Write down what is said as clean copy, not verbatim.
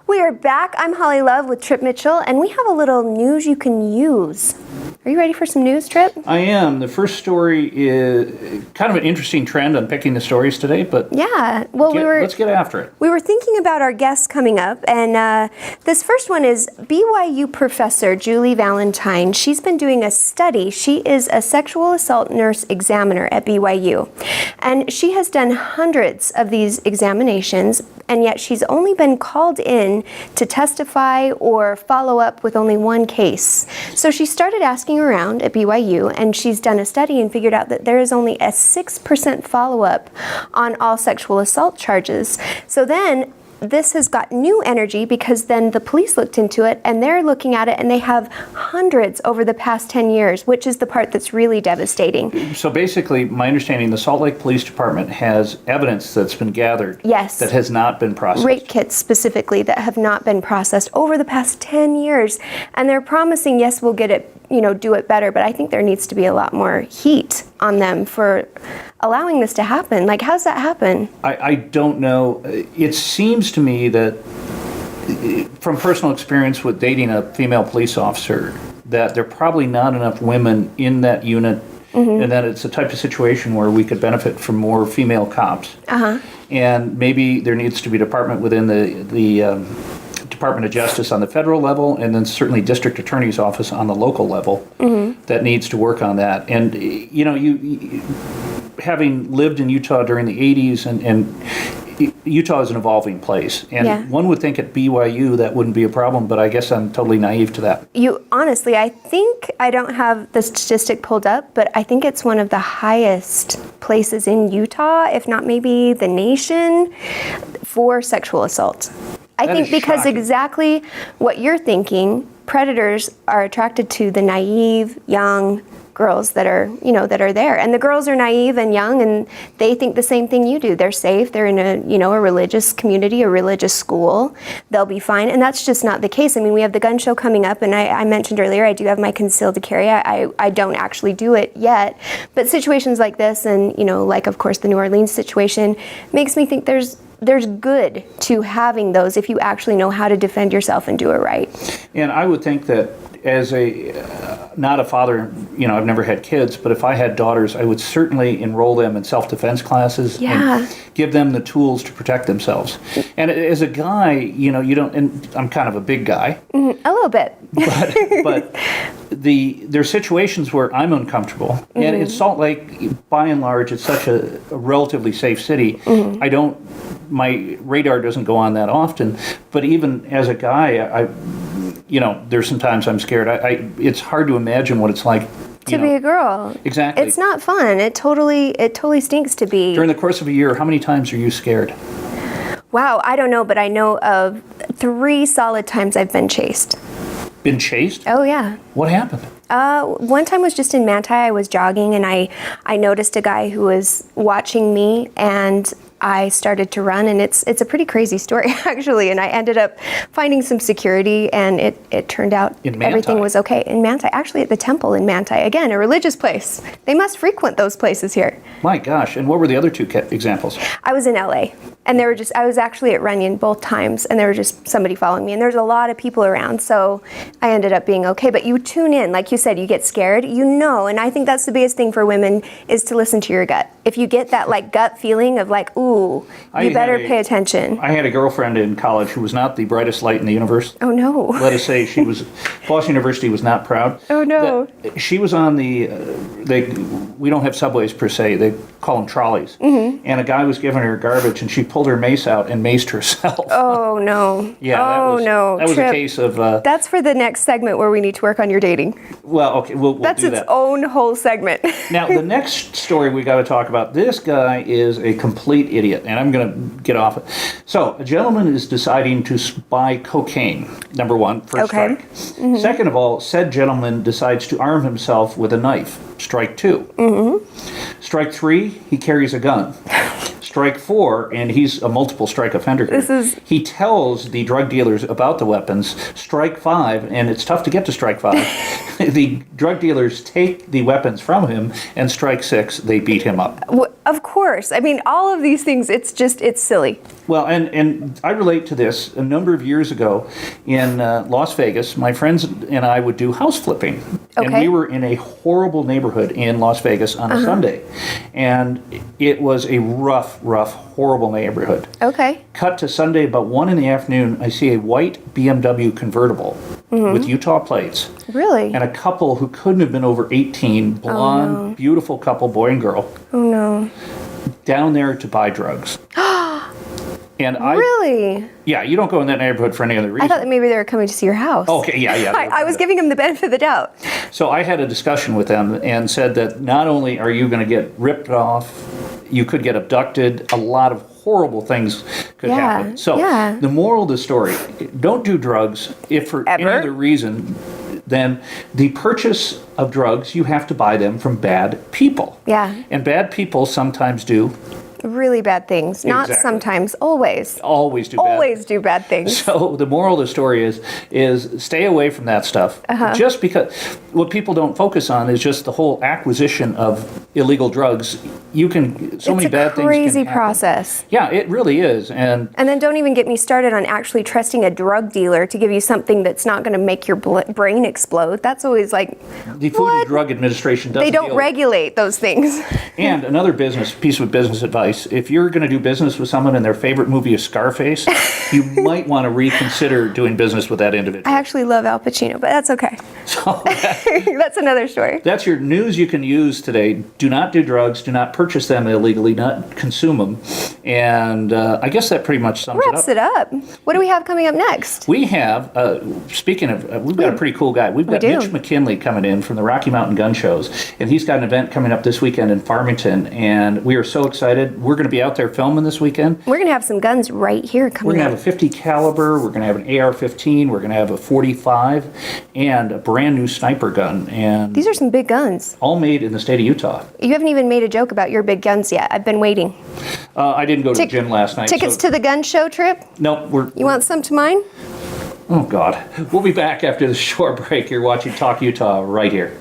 We are back. I'm Holly Love with Trip Mitchell, and we have a little news you can use. Are you ready for some news, Trip? I am. The first story is kind of an interesting trend. I'm picking the stories today, but yeah. Well, let's get after it. We were thinking about our guests coming up, and this first one is BYU professor Julie Valentine. She's been doing a study. She is a sexual assault nurse examiner at BYU, and she has done hundreds of these examinations, and yet she's only been called in to testify or follow up with only one case. So she started asking around at BYU, and she's done a study and figured out that there is only a 6% follow-up on all sexual assault charges. So then this has got new energy because then the police looked into it and they're looking at it and they have hundreds over the past 10 years, which is the part that's really devastating. So basically, my understanding, the Salt Lake Police Department has evidence that's been gathered Yes. that has not been processed. Rape kits specifically that have not been processed over the past 10 years. And they're promising, yes, we'll get it, do it better, but I think there needs to be a lot more heat on them for allowing this to happen. Like, how's that happen? I don't know. It seems to me that, from personal experience with dating a female police officer, that there are probably not enough women in that unit, and that it's a type of situation where we could benefit from more female cops. And maybe there needs to be a department within the Department of Justice on the federal level, and then certainly District Attorney's Office on the local level that needs to work on that. And you having lived in Utah during the 80s, and Utah is an evolving place, and one would think at BYU that wouldn't be a problem, but I guess I'm totally naive to that. Honestly, I think, I don't have the statistic pulled up, but I think it's one of the highest places in Utah, if not maybe the nation, for sexual assault. I think because shocking. Exactly what you're thinking, predators are attracted to the naive, young girls that are there. And the girls are naive and young, and they think the same thing you do. They're safe. They're in a religious community, a religious school. They'll be fine. And that's just not the case. I mean, we have the gun show coming up, and I mentioned earlier, I do have my concealed carry. I don't actually do it yet. But situations like this, and, like, of course, the New Orleans situation, makes me think there's good to having those if you actually know how to defend yourself and do it right. And I would think that as not a father, I've never had kids, but if I had daughters, I would certainly enroll them in self-defense classes and give them the tools to protect themselves. And as a guy, you don't, and I'm kind of a big guy. A little bit. but there's situations where I'm uncomfortable. And in Salt Lake, by and large, it's such a relatively safe city. My radar doesn't go on that often. But even as a guy, there's sometimes I'm scared. It's hard to imagine what it's like to be a girl. Exactly. It's not fun. It totally stinks to be. During the course of a year, how many times are you scared? Wow, I don't know, but I know of 3 solid times I've been chased. Been chased? Oh, yeah. What happened? One time was just in Manti. I was jogging, and I noticed a guy who was watching me, and I started to run, and it's a pretty crazy story, actually, and I ended up finding some security, and it turned out everything was okay. In Manti, actually at the temple in Manti, again, a religious place. They must frequent those places here. My gosh, and what were the other 2 examples? I was in LA, and I was actually at Runyon both times, and there was just somebody following me, and there's a lot of people around, so I ended up being okay. But you tune in, like you said, you get scared, and I think that's the biggest thing for women is to listen to your gut. If you get that gut feeling of ooh, you better pay attention. I had a girlfriend in college who was not the brightest light in the universe. Oh no. Let us say Boston University was not proud. Oh no. She was on we don't have subways per se, they call them trolleys. And a guy was giving her garbage and she pulled her mace out and maced herself. Oh no. Yeah, that was a case of... That's for the next segment where we need to work on your dating. Well, okay, we'll do that. That's its own whole segment. Now, the next story we got to talk about, this guy is a complete idiot, and I'm going to get off it. So, a gentleman is deciding to buy cocaine, number one, first strike. Second of all, said gentleman decides to arm himself with a knife, strike 2. Strike 3, he carries a gun. strike 4, and he's a multiple strike offender here. He tells the drug dealers about the weapons. Strike 5, and it's tough to get to strike 5. The drug dealers take the weapons from him, and strike 6, they beat him up. Of course. I mean, all of these things, it's silly. Well, and I relate to this. A number of years ago in Las Vegas, my friends and I would do house flipping. And Okay. we were in a horrible neighborhood in Las Vegas on a Sunday. And it was a rough, horrible neighborhood. Okay. Cut to Sunday, about 1 in the afternoon, I see a white BMW convertible with Utah plates. Really? And a couple who couldn't have been over 18, blonde, beautiful couple, boy and girl, Oh, no. down there to buy drugs. And Really? yeah, you don't go in that neighborhood for any other reason. I thought that maybe they were coming to see your house. Okay, yeah. I was giving him the benefit of the doubt. So I had a discussion with them and said that not only are you going to get ripped off, you could get abducted. A lot of horrible things could Yeah, happen. So yeah. the moral of the story, don't do drugs if for any Ever? other reason. Then the purchase of drugs, you have to buy them from bad people. Yeah. And bad people sometimes do, Really bad things. Not Exactly. sometimes, always. always do bad Always do bad things. So the moral of the story is stay away from that stuff. Just because what people don't focus on is just the whole acquisition of illegal drugs. You can many bad It's a things. crazy can happen. process. Yeah, it really is, and And then don't even get me started on actually trusting a drug dealer to give you something that's not going to make your brain explode. That's always like, the Food and Drug Administration doesn't. they don't deal- regulate those things. And another piece of business advice: if you're going to do business with someone and their favorite movie is Scarface, you might want to reconsider doing business with that individual. I actually love Al Pacino, but that's okay. So That's another story. that's your news you can use today. Do not do drugs. Do not purchase them illegally. Not consume them. And I guess that pretty much sums Wraps it up. it up. What do we have coming up next? We have, speaking of, we've got a pretty cool guy. We've got do. Mitch McKinley coming in from the Rocky Mountain Gun Shows, and he's got an event coming up this weekend in Farmington, and we are so excited. We're going to be out there filming this weekend. We're going to have some guns right here We're coming going to up. have a 50 caliber, we're going to have an AR-15, we're going to have a 45, and a brand new sniper gun, and These are some big guns. all made in the state of Utah. You haven't even made a joke about your big guns yet. I've been waiting. I didn't go to the gym last night. Tickets so, to the gun show trip? No, You want some to mine? oh God. We'll be back after this short break. You're watching Talk Utah right here.